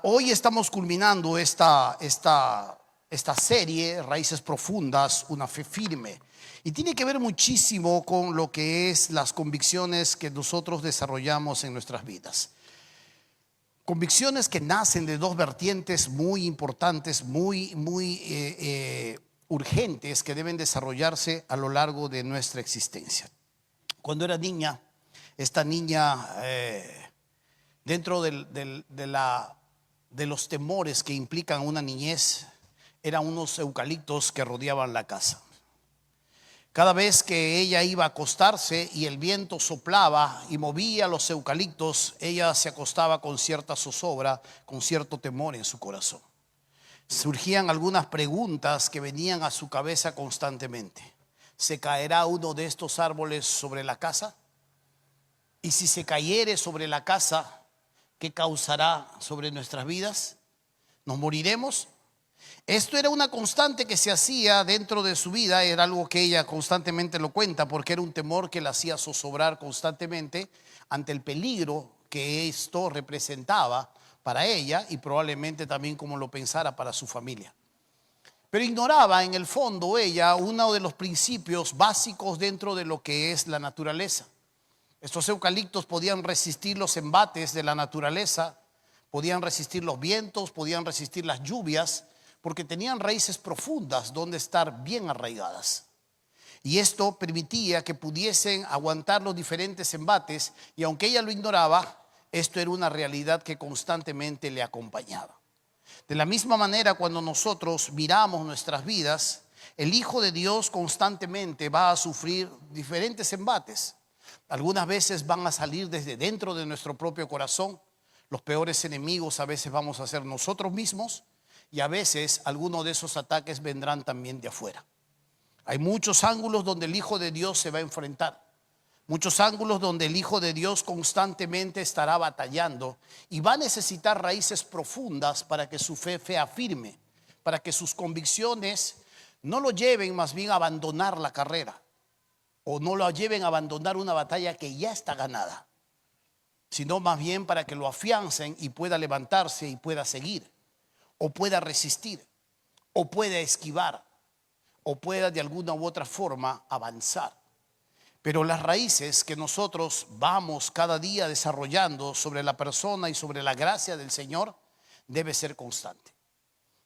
Hoy estamos culminando esta serie, Raíces Profundas, una fe firme. Y tiene que ver muchísimo con lo que es las convicciones que nosotros desarrollamos en nuestras vidas. Convicciones que nacen de dos vertientes muy importantes, muy urgentes, que deben desarrollarse a lo largo de nuestra existencia. Cuando era niña, esta niña, dentro de los temores que implican una niñez, eran unos eucaliptos que rodeaban la casa. Cada vez que ella iba a acostarse y el viento soplaba y movía los eucaliptos, ella se acostaba con cierta zozobra, con cierto temor en su corazón. Surgían algunas preguntas que venían a su cabeza constantemente. ¿Se caerá uno de estos árboles sobre la casa? Y si se cayere sobre la casa, ¿qué causará sobre nuestras vidas? ¿Nos moriremos? Esto era una constante que se hacía dentro de su vida. Era algo que ella constantemente lo cuenta, porque era un temor que la hacía zozobrar constantemente ante el peligro que esto representaba para ella y probablemente también, como lo pensara, para su familia. Pero ignoraba en el fondo ella uno de los principios básicos dentro de lo que es la naturaleza. Estos eucaliptos podían resistir los embates de la naturaleza, podían resistir los vientos, podían resistir las lluvias, porque tenían raíces profundas donde estar bien arraigadas. Y esto permitía que pudiesen aguantar los diferentes embates, y aunque ella lo ignoraba, esto era una realidad que constantemente le acompañaba. De la misma manera, cuando nosotros miramos nuestras vidas, el Hijo de Dios constantemente va a sufrir diferentes embates. Algunas veces van a salir desde dentro de nuestro propio corazón. Los peores enemigos a veces vamos a ser nosotros mismos, y a veces algunos de esos ataques vendrán también de afuera. Hay muchos ángulos donde el Hijo de Dios se va a enfrentar. Muchos ángulos donde el Hijo de Dios constantemente estará batallando y va a necesitar raíces profundas para que su fe sea firme, para que sus convicciones no lo lleven más bien a abandonar la carrera, o no lo lleven a abandonar una batalla que ya está ganada, sino más bien para que lo afiancen y pueda levantarse y pueda seguir, o pueda resistir, o pueda esquivar, o pueda de alguna u otra forma avanzar. Pero las raíces que nosotros vamos cada día desarrollando sobre la persona y sobre la gracia del Señor debe ser constante.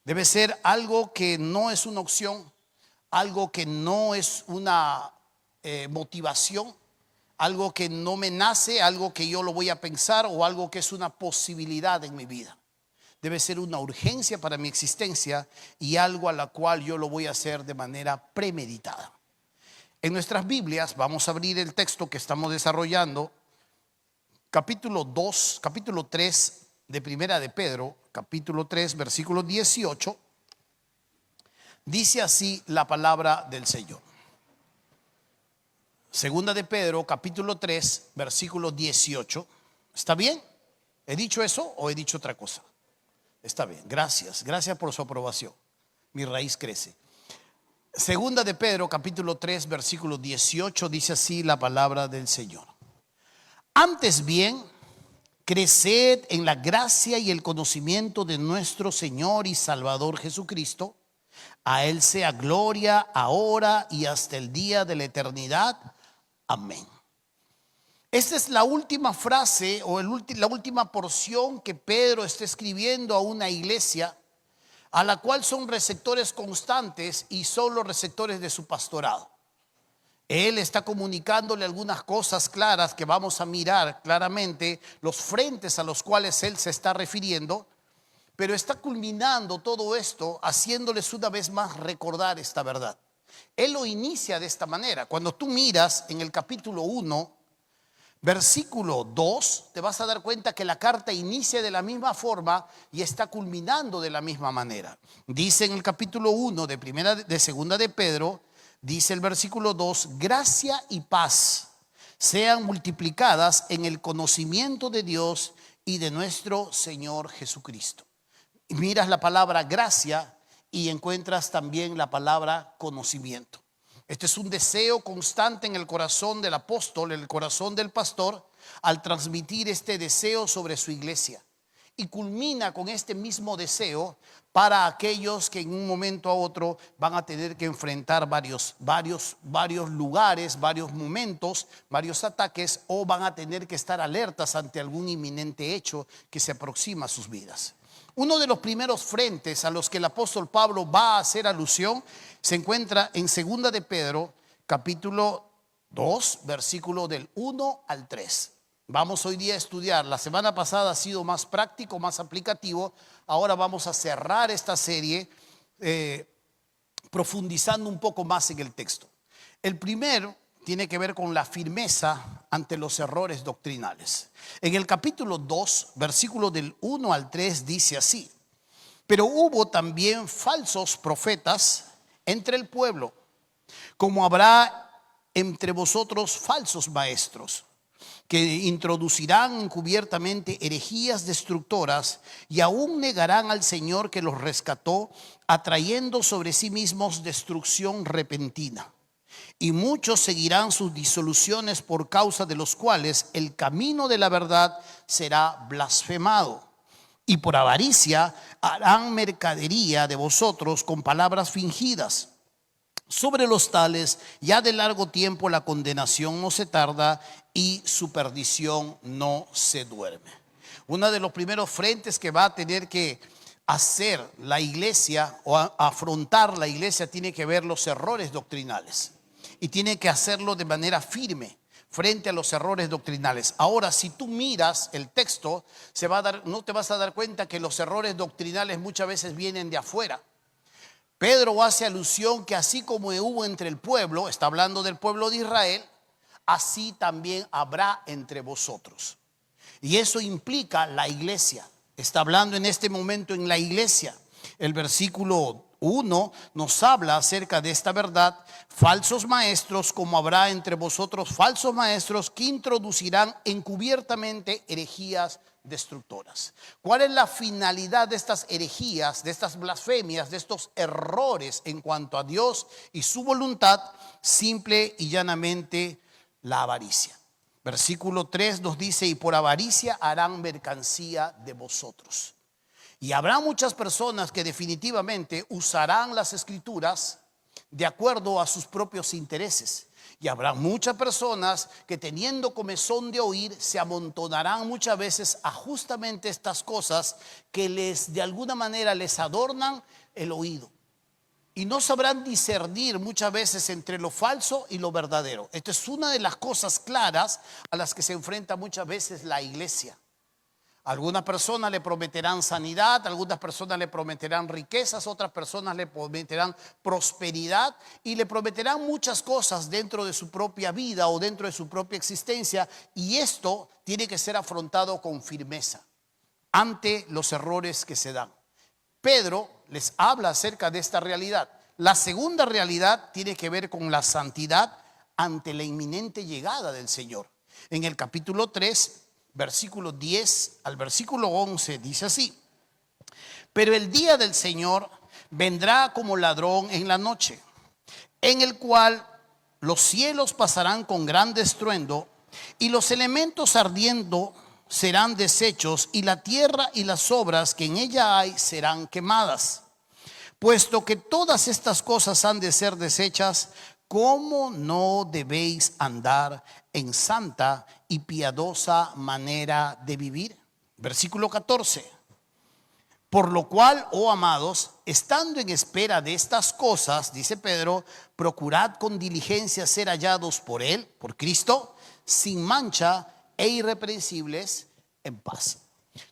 Debe ser algo que no es una opción, algo que no es una motivación, algo que no me nace, algo que yo lo voy a pensar, o algo que es una posibilidad en mi vida. Debe ser una urgencia para mi existencia y algo a la cual yo lo voy a hacer de manera premeditada. En nuestras Biblias vamos a abrir el texto que estamos desarrollando, capítulo 3 de Primera de Pedro, capítulo 3, versículo 18. Dice así la palabra del Señor. Segunda de Pedro, capítulo 3, versículo 18. ¿Está bien? ¿He dicho eso o he dicho otra cosa? Está bien, gracias por su aprobación. Mi raíz crece. Segunda de Pedro, capítulo 3, versículo 18, dice así la palabra del Señor. Antes bien, creced en la gracia y el conocimiento de nuestro Señor y Salvador Jesucristo. A Él sea gloria ahora y hasta el día de la eternidad. Amén. Esta es la última frase o la última porción que Pedro está escribiendo a una iglesia a la cual son receptores constantes y son los receptores de su pastorado. Él está comunicándole algunas cosas claras que vamos a mirar claramente, los frentes a los cuales él se está refiriendo, pero está culminando todo esto haciéndoles una vez más recordar esta verdad. Él lo inicia de esta manera. Cuando tú miras en el capítulo 1, versículo 2, te vas a dar cuenta que la carta inicia de la misma forma y está culminando de la misma manera. Dice en el capítulo 1 de segunda de Pedro, dice el versículo 2, gracia y paz sean multiplicadas en el conocimiento de Dios y de nuestro Señor Jesucristo. Y miras la palabra gracia y encuentras también la palabra conocimiento. Este es un deseo constante en el corazón del apóstol, en el corazón del pastor, al transmitir este deseo sobre su iglesia. y culmina con este mismo deseo para aquellos que en un momento a otro van a tener que enfrentar varios lugares, varios momentos, varios ataques, o van a tener que estar alertas ante algún inminente hecho que se aproxima a sus vidas. Uno de los primeros frentes a los que el apóstol Pablo va a hacer alusión se encuentra en 2 de Pedro, capítulo 2, versículo del 1 al 3. Vamos hoy día a estudiar. La semana pasada ha sido más práctico, más aplicativo. Ahora vamos a cerrar esta serie profundizando un poco más en el texto. El primero tiene que ver con la firmeza ante los errores doctrinales. En el capítulo 2, versículo del 1 al 3 dice así: pero hubo también falsos profetas entre el pueblo, como habrá entre vosotros falsos maestros, que introducirán encubiertamente herejías destructoras y aún negarán al Señor que los rescató, atrayendo sobre sí mismos destrucción repentina. Y muchos seguirán sus disoluciones, por causa de los cuales el camino de la verdad será blasfemado. Y por avaricia harán mercadería de vosotros con palabras fingidas. Sobre los tales ya de largo tiempo la condenación no se tarda y su perdición no se duerme. Uno de los primeros frentes que va a tener que hacer la iglesia o afrontar la iglesia tiene que ver los errores doctrinales, y tiene que hacerlo de manera firme frente a los errores doctrinales. Ahora, si tú miras el texto, no te vas a dar cuenta que los errores doctrinales muchas veces vienen de afuera. Pedro hace alusión que así como hubo entre el pueblo, está hablando del pueblo de Israel, así también habrá entre vosotros. Y eso implica la iglesia. Está hablando en este momento en la iglesia. El versículo 1 nos habla acerca de esta verdad: falsos maestros, como habrá entre vosotros falsos maestros que introducirán encubiertamente herejías destructoras. ¿Cuál es la finalidad de estas herejías, de estas blasfemias, de estos errores en cuanto a Dios y su voluntad? Simple y llanamente la avaricia. Versículo 3 nos dice: y por avaricia harán mercancía de vosotros. Y habrá muchas personas que definitivamente usarán las escrituras de acuerdo a sus propios intereses. Y habrá muchas personas que, teniendo comezón de oír, se amontonarán muchas veces a justamente estas cosas que de alguna manera les adornan el oído. Y no sabrán discernir muchas veces entre lo falso y lo verdadero. Esta es una de las cosas claras a las que se enfrenta muchas veces la iglesia. Algunas personas le prometerán sanidad, algunas personas le prometerán riquezas, otras personas le prometerán prosperidad y le prometerán muchas cosas dentro de su propia vida o dentro de su propia existencia, y esto tiene que ser afrontado con firmeza ante los errores que se dan. Pedro les habla acerca de esta realidad. La segunda realidad tiene que ver con la santidad ante la inminente llegada del Señor. En el capítulo 3, versículo 10 al versículo 11 dice así: pero el día del Señor vendrá como ladrón en la noche, en el cual los cielos pasarán con gran estruendo, y los elementos ardiendo serán deshechos, y la tierra y las obras que en ella hay serán quemadas. Puesto que todas estas cosas han de ser deshechas, ¿cómo no debéis andar en santa y piadosa manera de vivir? Versículo 14. Por lo cual, oh amados, estando en espera de estas cosas, dice Pedro, procurad con diligencia ser hallados por Él, por Cristo, sin mancha e irreprensibles en paz.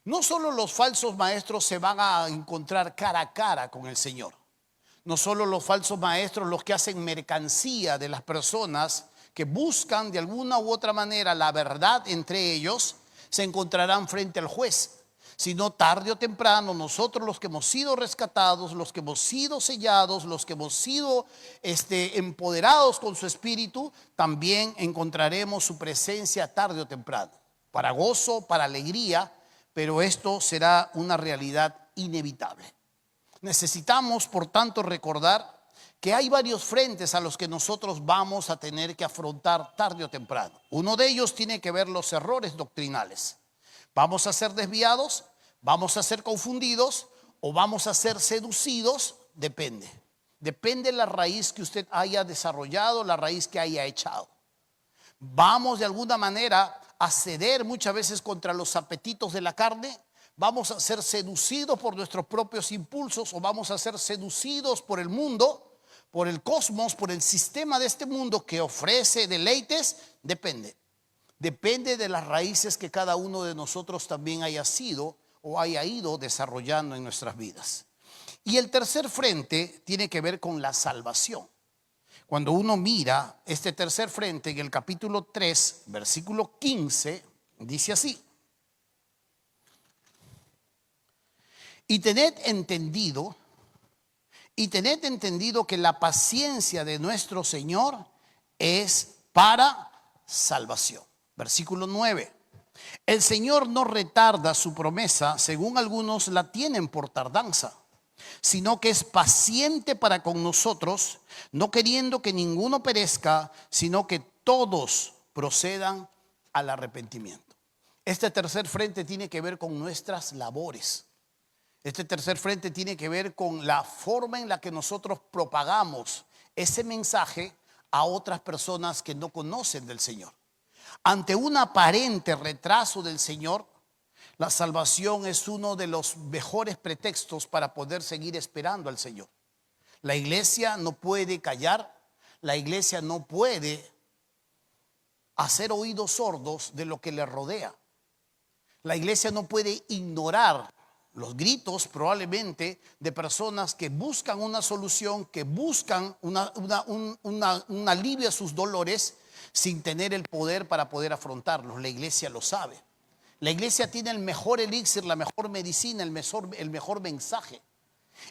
No solo los falsos maestros se van a encontrar cara a cara con el Señor. No solo los falsos maestros, los que hacen mercancía de las personas que buscan de alguna u otra manera la verdad entre ellos, se encontrarán frente al juez. Sino tarde o temprano nosotros, los que hemos sido rescatados, los que hemos sido sellados, los que hemos sido empoderados con su espíritu, también encontraremos su presencia tarde o temprano, para gozo, para alegría, pero esto será una realidad inevitable. Necesitamos, por tanto, recordar que hay varios frentes a los que nosotros vamos a tener que afrontar tarde o temprano. Uno de ellos tiene que ver los errores doctrinales. ¿Vamos a ser desviados? ¿Vamos a ser confundidos o vamos a ser seducidos? Depende. Depende de la raíz que usted haya desarrollado, la raíz que haya echado. Vamos de alguna manera a ceder muchas veces contra los apetitos de la carne. Vamos a ser seducidos por nuestros propios impulsos o vamos a ser seducidos por el mundo, por el cosmos, por el sistema de este mundo que ofrece deleites. Depende. Depende de las raíces que cada uno de nosotros también haya sido o haya ido desarrollando en nuestras vidas. Y el tercer frente tiene que ver con la salvación. Cuando uno mira este tercer frente en el capítulo 3, versículo 15, dice así: y tened entendido que la paciencia de nuestro Señor es para salvación. Versículo 9: el Señor no retarda su promesa, según algunos la tienen por tardanza, sino que es paciente para con nosotros, no queriendo que ninguno perezca, sino que todos procedan al arrepentimiento. Este tercer frente tiene que ver con nuestras labores. Este tercer frente tiene que ver con la forma en la que nosotros propagamos ese mensaje a otras personas que no conocen del Señor. Ante un aparente retraso del Señor, la salvación es uno de los mejores pretextos para poder seguir esperando al Señor. La iglesia no puede callar, la iglesia no puede hacer oídos sordos de lo que le rodea. La iglesia no puede ignorar los gritos probablemente de personas que buscan una solución, que buscan un alivio a sus dolores sin tener el poder para poder afrontarlos. La iglesia lo sabe. La iglesia tiene el mejor elixir, la mejor medicina, el mejor mensaje.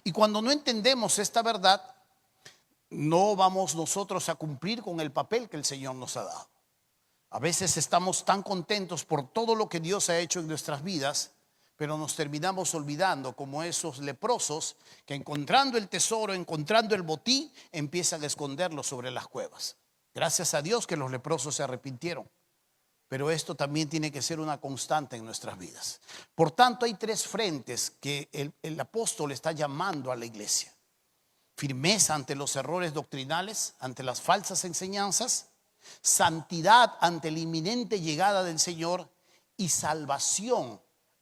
Y cuando no entendemos esta verdad, no vamos nosotros a cumplir con el papel que el Señor nos ha dado. A veces estamos tan contentos por todo lo que Dios ha hecho en nuestras vidas, pero nos terminamos olvidando como esos leprosos que encontrando el tesoro, encontrando el botín, empiezan a esconderlo sobre las cuevas. Gracias a Dios que los leprosos se arrepintieron. Pero esto también tiene que ser una constante en nuestras vidas. Por tanto, hay tres frentes que el apóstol está llamando a la iglesia: firmeza ante los errores doctrinales, ante las falsas enseñanzas; santidad ante la inminente llegada del Señor; y salvación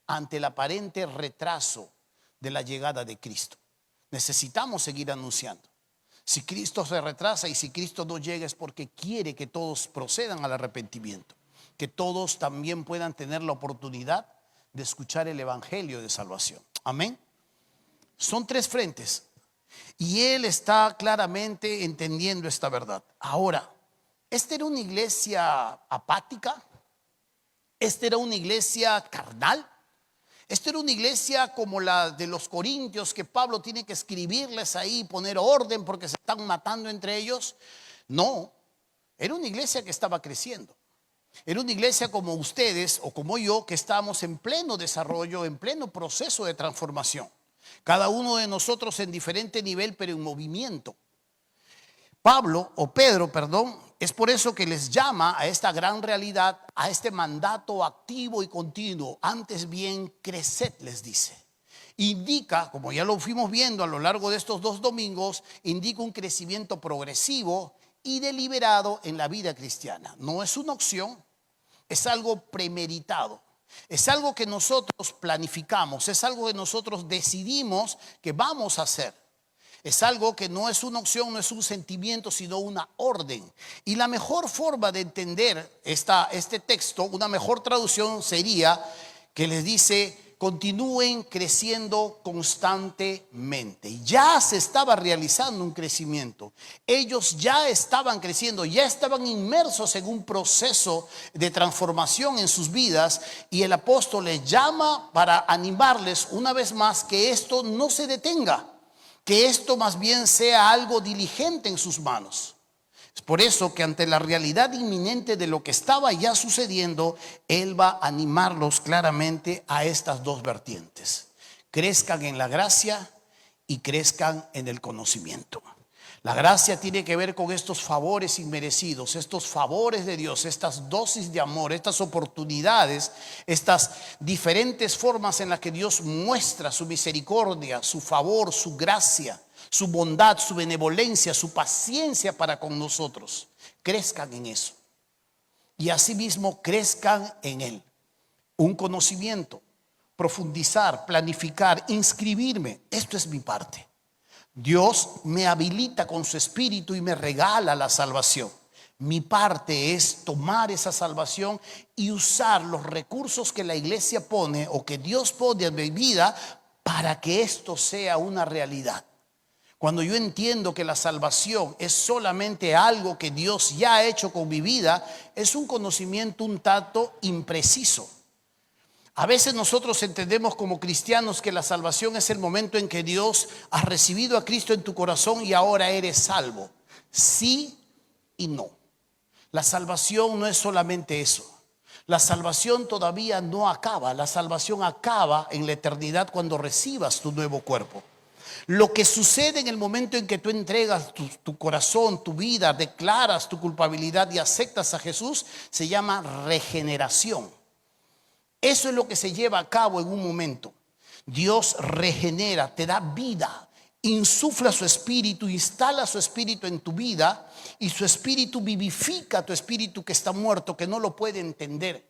ante el aparente retraso de la llegada de Cristo. Necesitamos seguir anunciando. Si Cristo se retrasa y si Cristo no llega, es porque quiere que todos procedan al arrepentimiento, que todos también puedan tener la oportunidad de escuchar el evangelio de salvación. Amén. Son tres frentes y él está claramente entendiendo esta verdad. Ahora, ¿esta era una iglesia apática? ¿Esta era una iglesia carnal? ¿Esta era una iglesia como la de los corintios, que Pablo tiene que escribirles ahí, poner orden porque se están matando entre ellos? No, era una iglesia que estaba creciendo. Era una iglesia como ustedes o como yo, que estábamos en pleno desarrollo, en pleno proceso de transformación. Cada uno de nosotros en diferente nivel, pero en movimiento. Pedro, es por eso que les llama a esta gran realidad, a este mandato activo y continuo. Antes bien, creced, les dice. Indica, como ya lo fuimos viendo a lo largo de estos 2 domingos, indica un crecimiento progresivo y deliberado en la vida cristiana. No es una opción, es algo premeditado. Es algo que nosotros planificamos, es algo que nosotros decidimos que vamos a hacer. Es algo que no es una opción, no es un sentimiento, sino una orden. Y la mejor forma de entender este texto, una mejor traducción sería que les dice: continúen creciendo constantemente. Ya se estaba realizando un crecimiento. Ellos ya estaban creciendo, ya estaban inmersos en un proceso de transformación en sus vidas. Y el apóstol les llama para animarles una vez más que esto no se detenga, que esto más bien sea algo diligente en sus manos. Es por eso que ante la realidad inminente de lo que estaba ya sucediendo, él va a animarlos claramente a estas 2 vertientes: crezcan en la gracia y crezcan en el conocimiento. La gracia tiene que ver con estos favores inmerecidos, estos favores de Dios, estas dosis de amor, estas oportunidades, estas diferentes formas en las que Dios muestra su misericordia, su favor, su gracia, su bondad, su benevolencia, su paciencia para con nosotros. Crezcan en eso. Y asimismo crezcan en Él. Un conocimiento, profundizar, planificar, inscribirme. Esto es mi parte. Dios me habilita con su espíritu y me regala la salvación. Mi parte es tomar esa salvación y usar los recursos que la iglesia pone o que Dios pone en mi vida para que esto sea una realidad. Cuando yo entiendo que la salvación es solamente algo que Dios ya ha hecho con mi vida, es un conocimiento un tanto impreciso. A veces nosotros entendemos como cristianos que la salvación es el momento en que Dios ha recibido a Cristo en tu corazón y ahora eres salvo. Sí y no. La salvación no es solamente eso. La salvación todavía no acaba. La salvación acaba en la eternidad cuando recibas tu nuevo cuerpo. Lo que sucede en el momento en que tú entregas tu corazón, tu vida, declaras tu culpabilidad y aceptas a Jesús, se llama regeneración. Eso es lo que se lleva a cabo en un momento. Dios regenera, te da vida, insufla su espíritu, instala su espíritu en tu vida y su espíritu vivifica tu espíritu que está muerto, que no lo puede entender,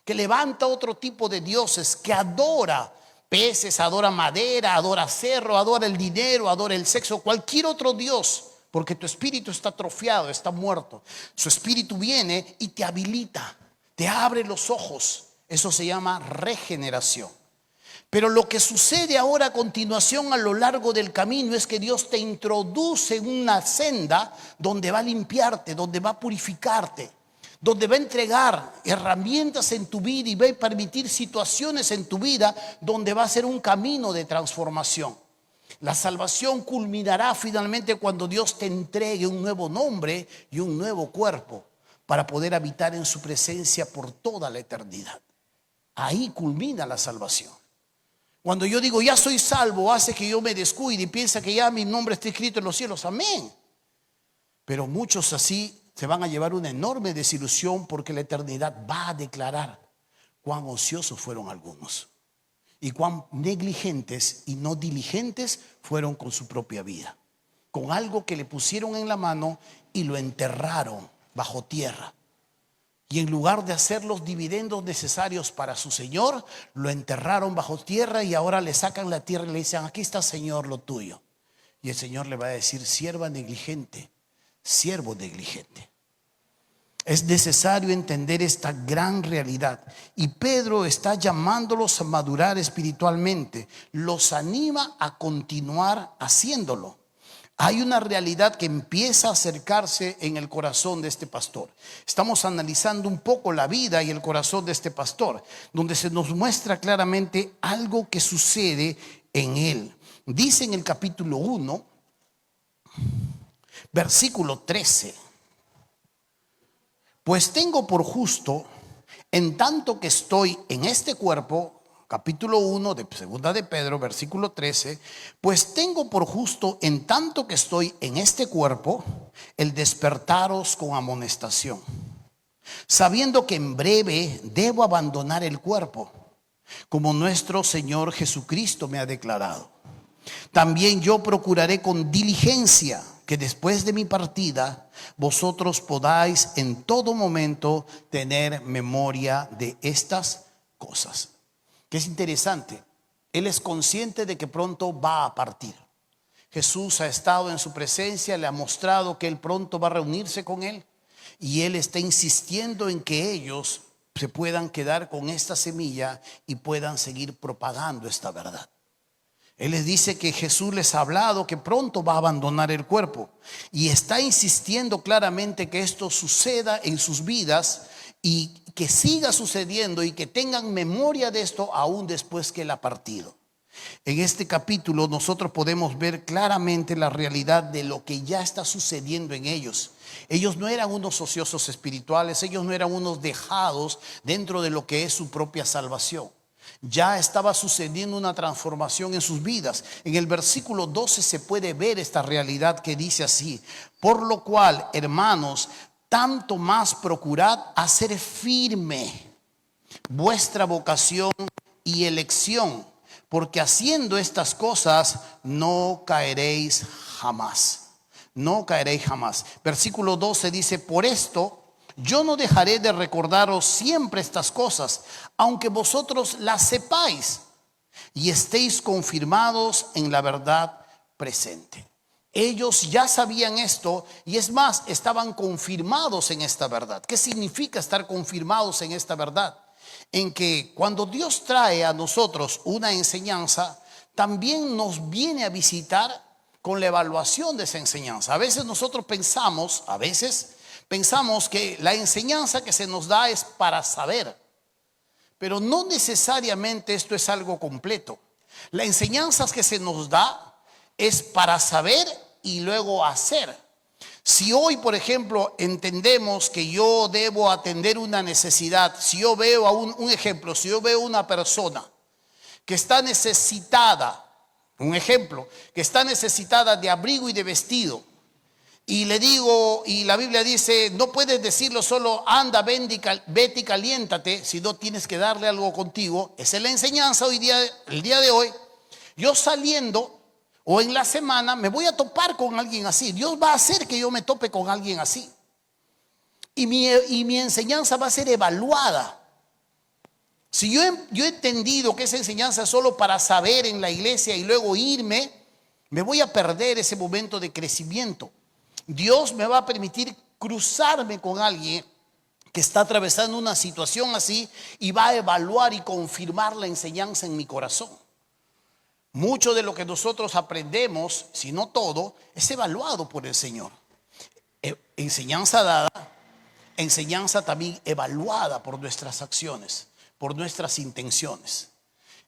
que levanta otro tipo de dioses, que adora peces, adora madera, adora cerro, adora el dinero, adora el sexo, cualquier otro dios, porque tu espíritu está atrofiado, está muerto. Su espíritu viene y te habilita, te abre los ojos. Eso se llama regeneración. Pero lo que sucede ahora a continuación a lo largo del camino es que Dios te introduce en una senda donde va a limpiarte, donde va a purificarte, donde va a entregar herramientas en tu vida y va a permitir situaciones en tu vida donde va a ser un camino de transformación. La salvación culminará finalmente cuando Dios te entregue un nuevo nombre y un nuevo cuerpo para poder habitar en su presencia por toda la eternidad. Ahí culmina la salvación. Cuando yo digo ya soy salvo, hace que yo me descuide y piensa que ya mi nombre está escrito en los cielos. Amén. Pero muchos así se van a llevar una enorme desilusión porque la eternidad va a declarar cuán ociosos fueron algunos y cuán negligentes y no diligentes fueron con su propia vida, con algo que le pusieron en la mano y lo enterraron bajo tierra. Y en lugar de hacer los dividendos necesarios para su Señor, lo enterraron bajo tierra y ahora le sacan la tierra y le dicen: aquí está, Señor, lo tuyo. Y el Señor le va a decir: sierva negligente, siervo negligente. Es necesario entender esta gran realidad. Y Pedro está llamándolos a madurar espiritualmente. Los anima a continuar haciéndolo. Hay una realidad que empieza a acercarse en el corazón de este pastor. Estamos analizando un poco la vida y el corazón de este pastor, donde se nos muestra claramente algo que sucede en él. Dice en el capítulo 1, versículo 13: pues tengo por justo, en tanto que estoy en este cuerpo, capítulo 1 de segunda de Pedro, versículo 13, pues tengo por justo, en tanto que estoy en este cuerpo, el despertaros con amonestación, sabiendo que en breve debo abandonar el cuerpo, como nuestro Señor Jesucristo me ha declarado. También yo procuraré con diligencia que después de mi partida vosotros podáis en todo momento tener memoria de estas cosas. Que es interesante, él es consciente de que pronto va a partir. Jesús ha estado en su presencia, le ha mostrado que él pronto va a reunirse con él, y él está insistiendo en que ellos se puedan quedar con esta semilla y puedan seguir propagando esta verdad. Él les dice que Jesús les ha hablado que pronto va a abandonar el cuerpo y está insistiendo claramente que esto suceda en sus vidas y que siga sucediendo y que tengan memoria de esto aún después que él ha partido. En este capítulo nosotros podemos ver claramente la realidad de lo que ya está sucediendo en ellos. Ellos no eran unos ociosos espirituales, ellos no eran unos dejados dentro de lo que es su propia salvación. Ya estaba sucediendo una transformación en sus vidas. En el versículo 12 se puede ver esta realidad que dice así: por lo cual, hermanos, tanto más procurad hacer firme vuestra vocación y elección, porque haciendo estas cosas no caeréis jamás. No caeréis jamás. Versículo 12 dice: por esto yo no dejaré de recordaros siempre estas cosas, aunque vosotros las sepáis y estéis confirmados en la verdad presente. Ellos ya sabían esto, y es más, estaban confirmados en esta verdad. ¿Qué significa estar confirmados en esta verdad? En que cuando Dios trae a nosotros una enseñanza, también nos viene a visitar con la evaluación de esa enseñanza. A veces nosotros pensamos que la enseñanza que se nos da es para saber, pero no necesariamente esto es algo completo. La enseñanza que se nos da es para saber y luego hacer. Si hoy, por ejemplo, entendemos que yo debo atender una necesidad, si yo veo a un ejemplo, si yo veo una persona que está necesitada, un ejemplo, que está necesitada de abrigo y de vestido, y le digo, y la Biblia dice, no puedes decirlo solo anda, vete y caliéntate, sino tienes que darle algo contigo. Esa es la enseñanza hoy día, el día de hoy. Yo saliendo o en la semana me voy a topar con alguien así. Dios va a hacer que yo me tope con alguien así. Y mi enseñanza va a ser evaluada. Si yo he entendido que esa enseñanza es solo para saber en la iglesia y luego irme, me voy a perder ese momento de crecimiento. Dios me va a permitir cruzarme con alguien que está atravesando una situación así y va a evaluar y confirmar la enseñanza en mi corazón. Mucho de lo que nosotros aprendemos, si no todo, es evaluado por el Señor. Enseñanza dada, enseñanza también evaluada por nuestras acciones, por nuestras intenciones.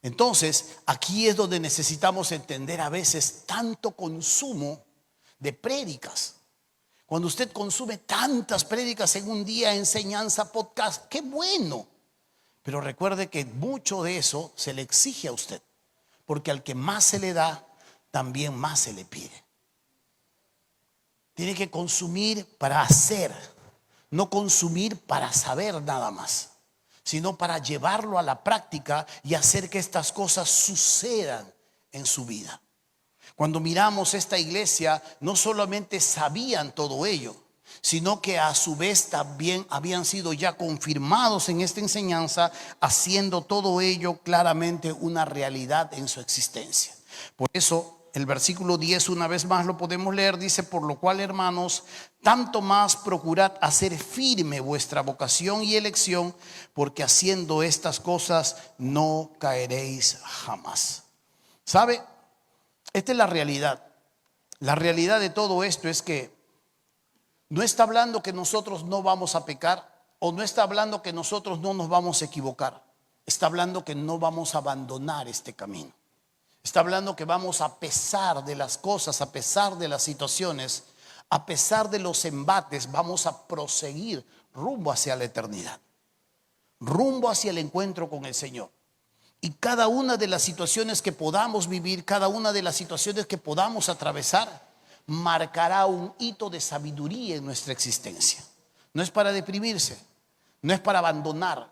Entonces, aquí es donde necesitamos entender a veces tanto consumo de prédicas. Cuando usted consume tantas prédicas en un día, enseñanza, podcast, qué bueno. Pero recuerde que mucho de eso se le exige a usted, porque al que más se le da, también más se le pide. Tiene que consumir para hacer, no consumir para saber nada más, sino para llevarlo a la práctica y hacer que estas cosas sucedan en su vida. Cuando miramos esta iglesia, no solamente sabían todo ello, sino que a su vez también habían sido ya confirmados en esta enseñanza, haciendo todo ello claramente una realidad en su existencia. Por eso el versículo 10 una vez más lo podemos leer, dice: por lo cual, hermanos, tanto más procurad hacer firme vuestra vocación y elección, porque haciendo estas cosas no caeréis jamás. ¿Sabe? Esta es la realidad. La realidad de todo esto es que no está hablando que nosotros no vamos a pecar, o no está hablando que nosotros no nos vamos a equivocar. Está hablando que no vamos a abandonar este camino. Está hablando que vamos, a pesar de las cosas, a pesar de las situaciones, a pesar de los embates, vamos a proseguir rumbo hacia la eternidad, rumbo hacia el encuentro con el Señor. Y cada una de las situaciones que podamos vivir, cada una de las situaciones que podamos atravesar, marcará un hito de sabiduría en nuestra existencia. No es para deprimirse, no es para abandonar,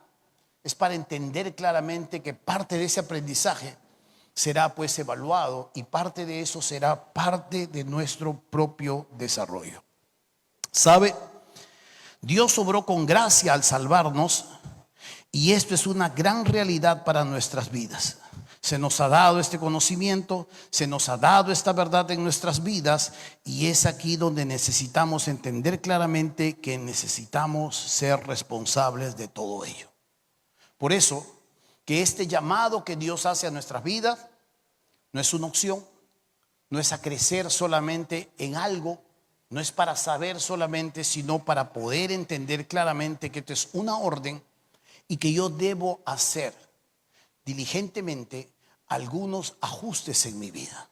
es para entender claramente que parte de ese aprendizaje será pues evaluado, y parte de eso será parte de nuestro propio desarrollo. ¿Sabe? Dios obró con gracia al salvarnos, y esto es una gran realidad para nuestras vidas. Se nos ha dado este conocimiento, se nos ha dado esta verdad en nuestras vidas, y es aquí donde necesitamos entender claramente que necesitamos ser responsables de todo ello. Por eso, que este llamado que Dios hace a nuestras vidas no es una opción, no es a crecer solamente en algo, no es para saber solamente, sino para poder entender claramente que esto es una orden y que yo debo hacer diligentemente algunos ajustes en mi vida.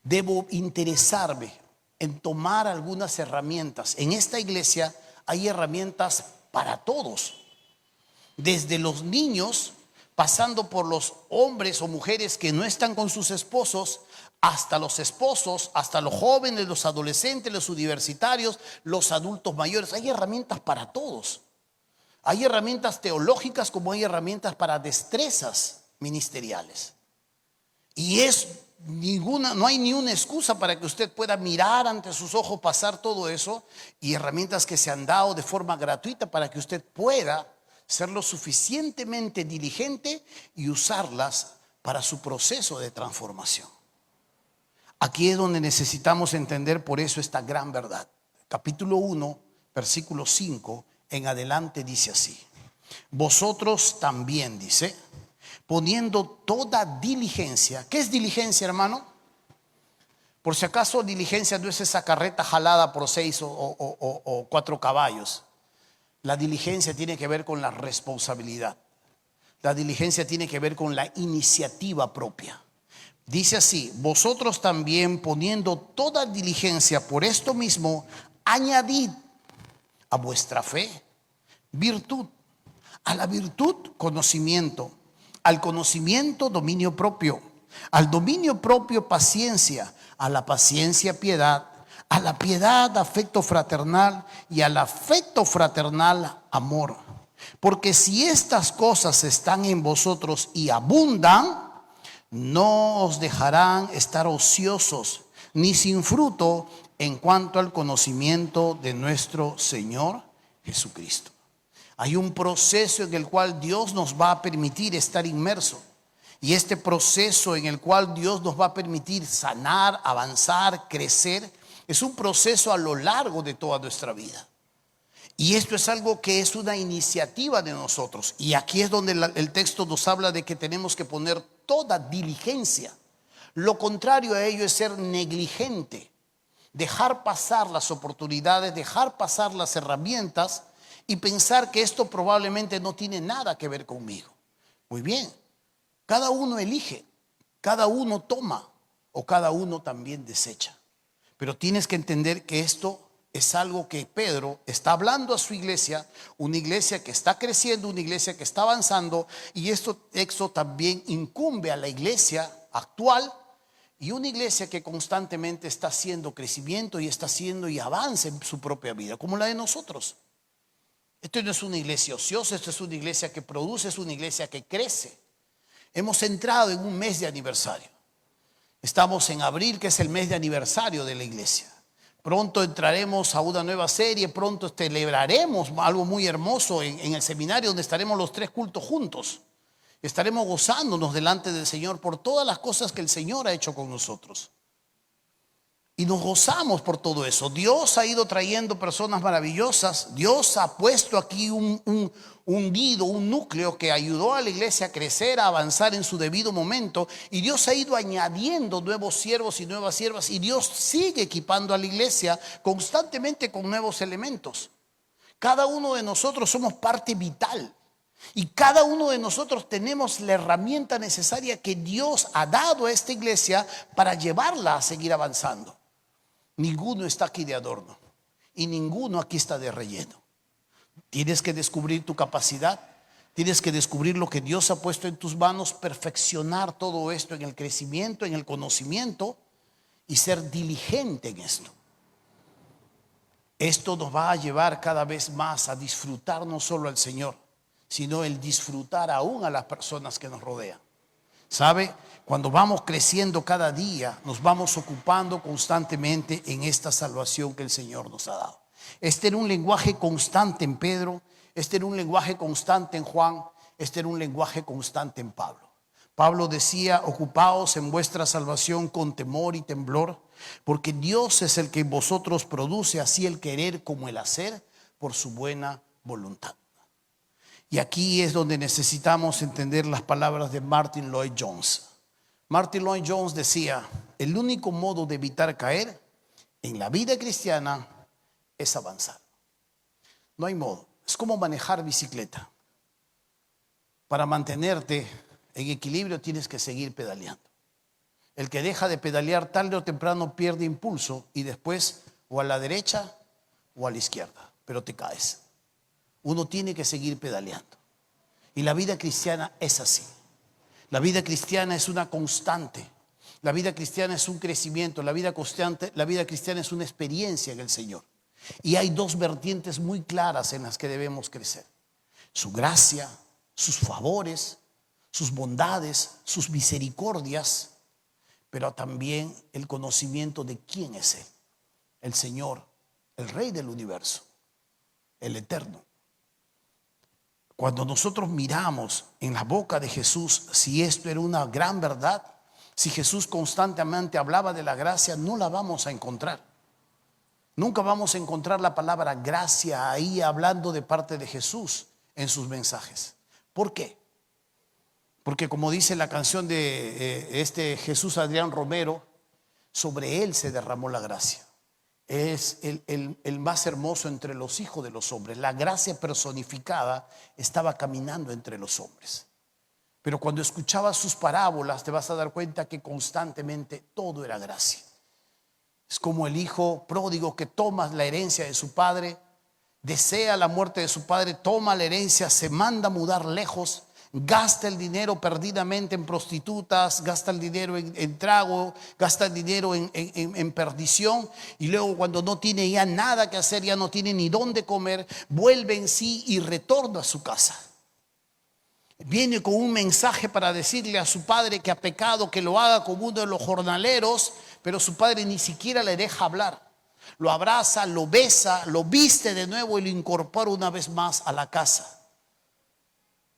Debo interesarme en tomar algunas herramientas. En esta iglesia hay herramientas para todos, desde los niños pasando por los hombres o mujeres que no están con sus esposos, hasta los esposos, hasta los jóvenes, los adolescentes, los universitarios, los adultos mayores. Hay herramientas para todos. Hay herramientas teológicas como hay herramientas para destrezas ministeriales. Y no hay ni una excusa para que usted pueda mirar ante sus ojos pasar todo eso, y herramientas que se han dado de forma gratuita para que usted pueda ser lo suficientemente diligente y usarlas para su proceso de transformación. Aquí es donde necesitamos entender por eso esta gran verdad. Capítulo 1, versículo 5 en adelante dice así: vosotros también, dice, poniendo toda diligencia. ¿Qué es diligencia, hermano? Por si acaso, diligencia no es esa carreta jalada por 6 o 4 caballos. La diligencia tiene que ver con la responsabilidad. La diligencia tiene que ver con la iniciativa propia. Dice así: vosotros también, poniendo toda diligencia, por esto mismo añadid a vuestra fe virtud, a la virtud conocimiento, al conocimiento dominio propio, al dominio propio paciencia, a la paciencia piedad, a la piedad afecto fraternal, y al afecto fraternal amor. Porque si estas cosas están en vosotros y abundan, no os dejarán estar ociosos ni sin fruto en cuanto al conocimiento de nuestro Señor Jesucristo. Hay un proceso en el cual Dios nos va a permitir estar inmerso. Y este proceso en el cual Dios nos va a permitir sanar, avanzar, crecer, es un proceso a lo largo de toda nuestra vida. Y esto es algo que es una iniciativa de nosotros. Y aquí es donde el texto nos habla de que tenemos que poner toda diligencia. Lo contrario a ello es ser negligente, dejar pasar las oportunidades, dejar pasar las herramientas y pensar que esto probablemente no tiene nada que ver conmigo. Muy bien, cada uno elige, cada uno toma o cada uno también desecha. Pero tienes que entender que esto es algo que Pedro está hablando a su iglesia, una iglesia que está creciendo, una iglesia que está avanzando, y esto también incumbe a la iglesia actual y una iglesia que constantemente está haciendo crecimiento y está haciendo y avanza en su propia vida, como la de nosotros. Esto no es una iglesia ociosa, esto es una iglesia que produce, es una iglesia que crece. Hemos entrado en un mes de aniversario. Estamos en abril, que es el mes de aniversario de la iglesia. Pronto entraremos a una nueva serie, pronto celebraremos algo muy hermoso en el seminario, donde estaremos los 3 cultos juntos. Estaremos gozándonos delante del Señor por todas las cosas que el Señor ha hecho con nosotros. Y nos gozamos por todo eso. Dios ha ido trayendo personas maravillosas. Dios ha puesto aquí un nido, un núcleo que ayudó a la iglesia a crecer, a avanzar en su debido momento. Y Dios ha ido añadiendo nuevos siervos y nuevas siervas. Y Dios sigue equipando a la iglesia constantemente con nuevos elementos. Cada uno de nosotros somos parte vital. Y cada uno de nosotros tenemos la herramienta necesaria que Dios ha dado a esta iglesia para llevarla a seguir avanzando. Ninguno está aquí de adorno y ninguno aquí está de relleno. Tienes que descubrir tu capacidad, tienes que descubrir lo que Dios ha puesto en tus manos, perfeccionar todo esto en el crecimiento, en el conocimiento y ser diligente en esto. Esto nos va a llevar cada vez más a disfrutar no solo al Señor, sino el disfrutar aún a las personas que nos rodean. ¿Sabe? Cuando vamos creciendo cada día, nos vamos ocupando constantemente en esta salvación que el Señor nos ha dado. Este era un lenguaje constante en Pedro, este era un lenguaje constante en Juan, este era un lenguaje constante en Pablo. Pablo decía: ocupaos en vuestra salvación con temor y temblor, porque Dios es el que en vosotros produce así el querer como el hacer por su buena voluntad. Y aquí es donde necesitamos entender las palabras de Martin Lloyd-Jones. Martin Lloyd-Jones decía: el único modo de evitar caer en la vida cristiana es avanzar. No hay modo. Es como manejar bicicleta. Para mantenerte en equilibrio tienes que seguir pedaleando. El que deja de pedalear tarde o temprano pierde impulso y después o a la derecha o a la izquierda, pero te caes. Uno tiene que seguir pedaleando. Y la vida cristiana es así. La vida cristiana es una constante. La vida cristiana es un crecimiento. La vida cristiana es una experiencia en el Señor. Y hay dos vertientes muy claras en las que debemos crecer: su gracia, sus favores, sus bondades, sus misericordias, pero también el conocimiento de quién es Él, el Señor, el Rey del universo, el Eterno. Cuando nosotros miramos en la boca de Jesús, si esto era una gran verdad, si Jesús constantemente hablaba de la gracia, no la vamos a encontrar. Nunca vamos a encontrar la palabra gracia ahí hablando de parte de Jesús en sus mensajes. ¿Por qué? Porque como dice la canción de Jesús Adrián Romero, sobre él se derramó la gracia. Es el más hermoso entre los hijos de los hombres. La gracia personificada estaba caminando entre los hombres. Pero cuando escuchabas sus parábolas te vas a dar cuenta que constantemente todo era gracia. Es como el hijo pródigo que toma la herencia de su padre, desea la muerte de su padre, toma la herencia, se manda a mudar lejos, gasta el dinero perdidamente en prostitutas, gasta el dinero en trago, gasta el dinero en perdición, y luego cuando no tiene ya nada que hacer, ya no tiene ni dónde comer, vuelve en sí y retorna a su casa. Viene con un mensaje para decirle a su padre que ha pecado, que lo haga como uno de los jornaleros, pero su padre ni siquiera le deja hablar. Lo abraza, lo besa, lo viste de nuevo y lo incorpora una vez más a la casa,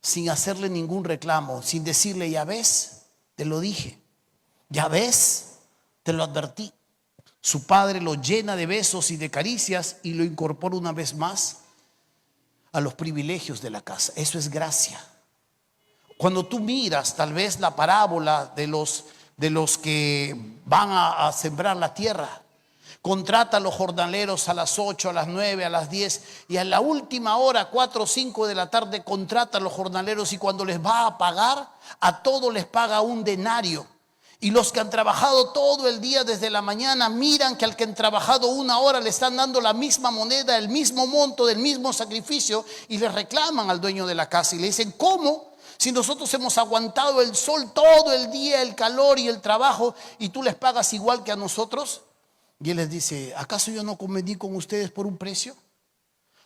sin hacerle ningún reclamo, sin decirle: ya ves, te lo dije, ya ves, te lo advertí. Su padre lo llena de besos y de caricias y lo incorpora una vez más a los privilegios de la casa. Eso es gracia. Cuando tú miras tal vez la parábola de los que van a sembrar la tierra, contrata a los jornaleros a las 8, a las 9, a las 10, y a la última hora, 4 o 5 de la tarde, contrata a los jornaleros, y cuando les va a pagar, a todos les paga un denario. Y los que han trabajado todo el día desde la mañana miran que al que han trabajado 1 hora le están dando la misma moneda, el mismo monto, del mismo sacrificio, y le reclaman al dueño de la casa y le dicen: ¿cómo? Si nosotros hemos aguantado el sol todo el día, el calor y el trabajo, y tú les pagas igual que a nosotros. Y él les dice: ¿acaso yo no convení con ustedes por un precio?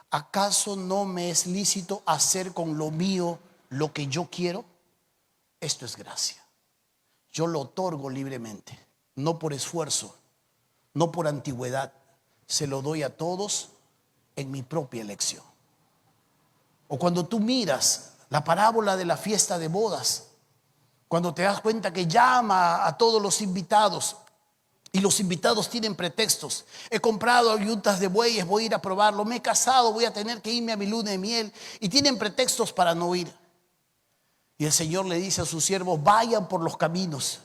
¿Acaso no me es lícito hacer con lo mío lo que yo quiero? Esto es gracia. Yo lo otorgo libremente, no por esfuerzo, no por antigüedad. Se lo doy a todos en mi propia elección. O cuando tú miras la parábola de la fiesta de bodas, cuando te das cuenta que llama a todos los invitados, y los invitados tienen pretextos: he comprado yuntas de bueyes, voy a ir a probarlo, me he casado, voy a tener que irme a mi luna de miel, y tienen pretextos para no ir. Y el Señor le dice a sus siervos: vayan por los caminos,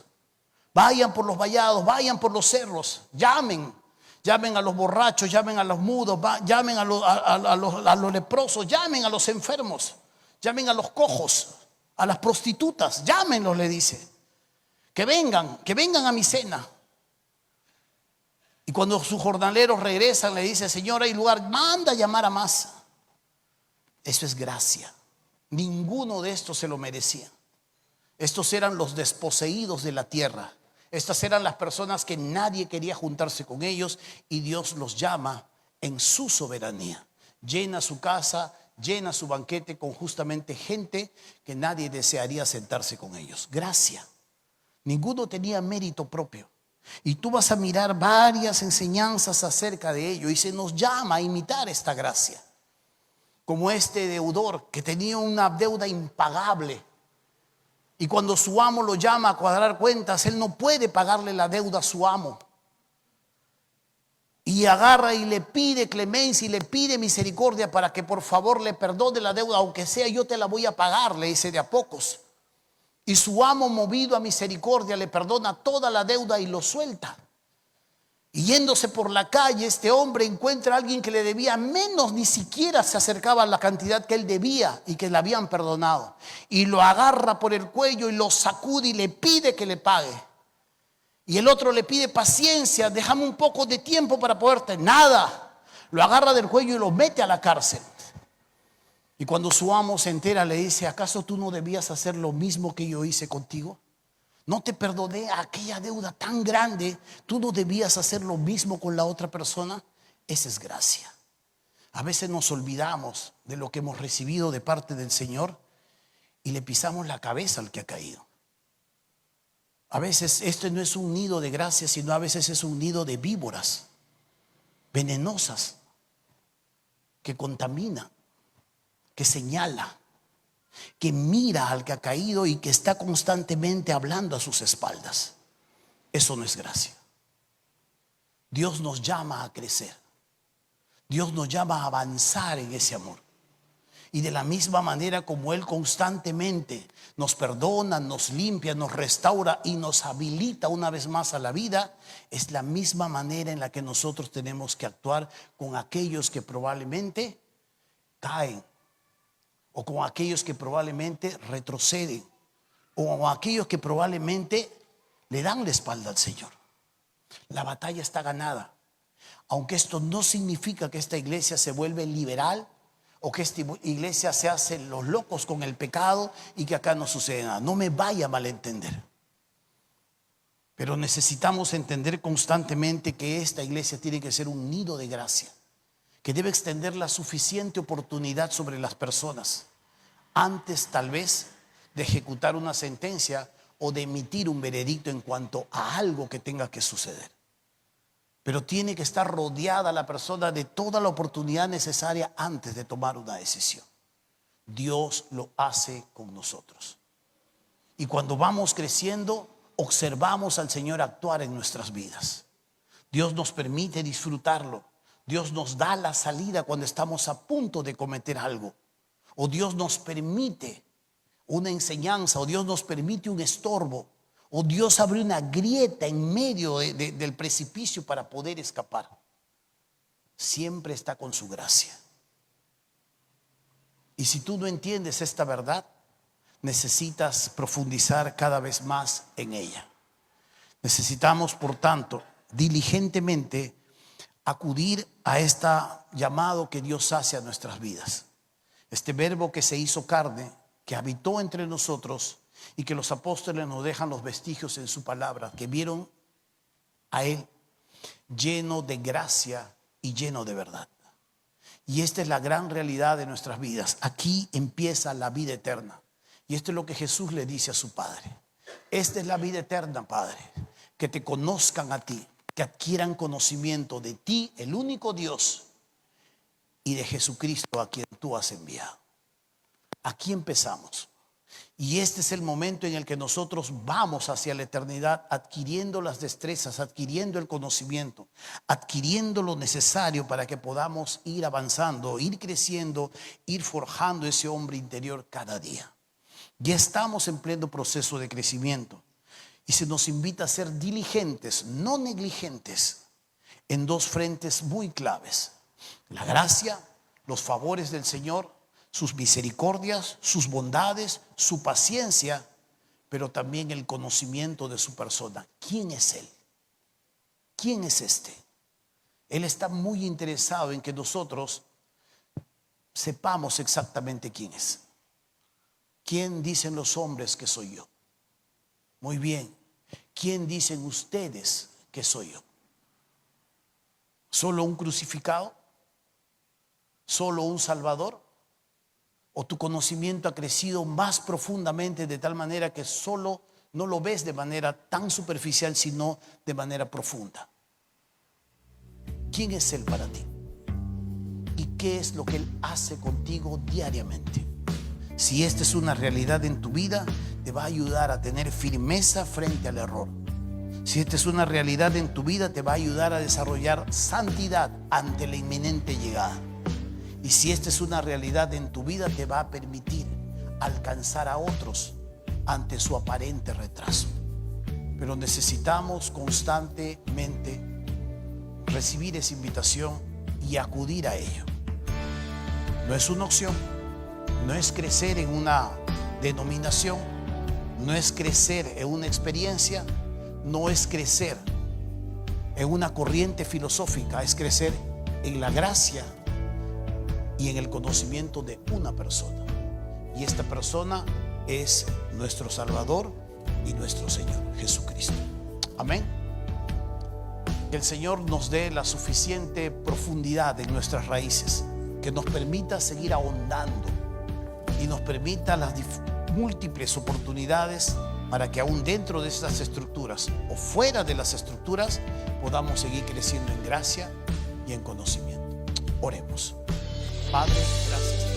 vayan por los vallados, vayan por los cerros, llamen a los borrachos, llamen a los mudos, llamen a los leprosos, llamen a los enfermos, llamen a los cojos, a las prostitutas, llámenlos, le dice, que vengan a mi cena. Y cuando sus jornaleros regresan, le dice: Señor, hay lugar, manda a llamar a más. Eso es gracia. Ninguno de estos se lo merecía. Estos eran los desposeídos de la tierra. Estas eran las personas que nadie quería juntarse con ellos, y Dios los llama en su soberanía. Llena su casa, llena su banquete con justamente gente que nadie desearía sentarse con ellos. Gracia. Ninguno tenía mérito propio. Y tú vas a mirar varias enseñanzas acerca de ello, y se nos llama a imitar esta gracia. Como este deudor que tenía una deuda impagable, y cuando su amo lo llama a cuadrar cuentas, él no puede pagarle la deuda a su amo, y agarra y le pide clemencia y le pide misericordia para que por favor le perdone la deuda, aunque sea yo te la voy a pagar, le dice, de a pocos. Y su amo, movido a misericordia, le perdona toda la deuda y lo suelta. Y yéndose por la calle, este hombre encuentra a alguien que le debía menos, ni siquiera se acercaba a la cantidad que él debía y que le habían perdonado. Y lo agarra por el cuello y lo sacude y le pide que le pague. Y el otro le pide paciencia: déjame un poco de tiempo para poderte. Nada. Lo agarra del cuello y lo mete a la cárcel. Y cuando su amo se entera, le dice: ¿acaso tú no debías hacer lo mismo que yo hice contigo? No te perdoné aquella deuda tan grande, ¿tú no debías hacer lo mismo con la otra persona? Esa es gracia. A veces nos olvidamos de lo que hemos recibido de parte del Señor y le pisamos la cabeza al que ha caído. A veces este no es un nido de gracia, sino a veces es un nido de víboras venenosas que contamina, que señala, que mira al que ha caído y que está constantemente hablando a sus espaldas. Eso no es gracia. Dios nos llama a crecer. Dios nos llama a avanzar en ese amor. Y de la misma manera como Él constantemente nos perdona, nos limpia, nos restaura y nos habilita una vez más a la vida, es la misma manera en la que nosotros tenemos que actuar con aquellos que probablemente caen, o con aquellos que probablemente retroceden, o con aquellos que probablemente le dan la espalda al Señor. La batalla está ganada. Aunque esto no significa que esta iglesia se vuelve liberal o que esta iglesia se hace los locos con el pecado y que acá no sucede nada. No me vaya a malentender. Pero necesitamos entender constantemente que esta iglesia tiene que ser un nido de gracia, que debe extender la suficiente oportunidad sobre las personas antes tal vez de ejecutar una sentencia o de emitir un veredicto en cuanto a algo que tenga que suceder. Pero tiene que estar rodeada la persona de toda la oportunidad necesaria antes de tomar una decisión. Dios lo hace con nosotros. Y cuando vamos creciendo, observamos al Señor actuar en nuestras vidas. Dios nos permite disfrutarlo. Dios nos da la salida cuando estamos a punto de cometer algo. O Dios nos permite una enseñanza, o Dios nos permite un estorbo, o Dios abre una grieta en medio del precipicio para poder escapar. Siempre está con su gracia. Y si tú no entiendes esta verdad, necesitas profundizar cada vez más en ella. Necesitamos, por tanto, diligentemente acudir a este llamado que Dios hace a nuestras vidas. Este verbo que se hizo carne, que habitó entre nosotros y que los apóstoles nos dejan los vestigios en su palabra, que vieron a Él lleno de gracia y lleno de verdad. Y esta es la gran realidad de nuestras vidas. Aquí empieza la vida eterna. Y esto es lo que Jesús le dice a su Padre. Esta es la vida eterna, Padre, que te conozcan a ti, que adquieran conocimiento de ti, el único Dios, y de Jesucristo a quien tú has enviado. Aquí empezamos. Y este es el momento en el que nosotros vamos hacia la eternidad, adquiriendo las destrezas, adquiriendo el conocimiento, adquiriendo lo necesario para que podamos ir avanzando, ir creciendo, ir forjando ese hombre interior cada día. Ya estamos en pleno proceso de crecimiento y se nos invita a ser diligentes, no negligentes, en dos frentes muy claves: la gracia, los favores del Señor, sus misericordias, sus bondades, su paciencia, pero también el conocimiento de su persona. ¿Quién es Él? ¿Quién es este? Él está muy interesado en que nosotros sepamos exactamente quién es. ¿Quién dicen los hombres que soy yo? Muy bien. ¿Quién dicen ustedes que soy yo? ¿Solo un crucificado? ¿Solo un salvador? ¿O tu conocimiento ha crecido más profundamente de tal manera que solo no lo ves de manera tan superficial, sino de manera profunda? ¿Quién es Él para ti? ¿Y qué es lo que Él hace contigo diariamente? Si esta es una realidad en tu vida, te va a ayudar a tener firmeza frente al error. Si esta es una realidad en tu vida, te va a ayudar a desarrollar santidad ante la inminente llegada. Y si esta es una realidad en tu vida, te va a permitir alcanzar a otros ante su aparente retraso. Pero necesitamos constantemente recibir esa invitación y acudir a ello. No es una opción, no es crecer en una denominación, no es crecer en una experiencia, no es crecer en una corriente filosófica, es crecer en la gracia y en el conocimiento de una persona. Y esta persona es nuestro Salvador y nuestro Señor, Jesucristo. Amén. Que el Señor nos dé la suficiente profundidad en nuestras raíces, que nos permita seguir ahondando y nos permita las múltiples oportunidades para que aún dentro de estas estructuras o fuera de las estructuras podamos seguir creciendo en gracia y en conocimiento. Oremos. Padre, gracias.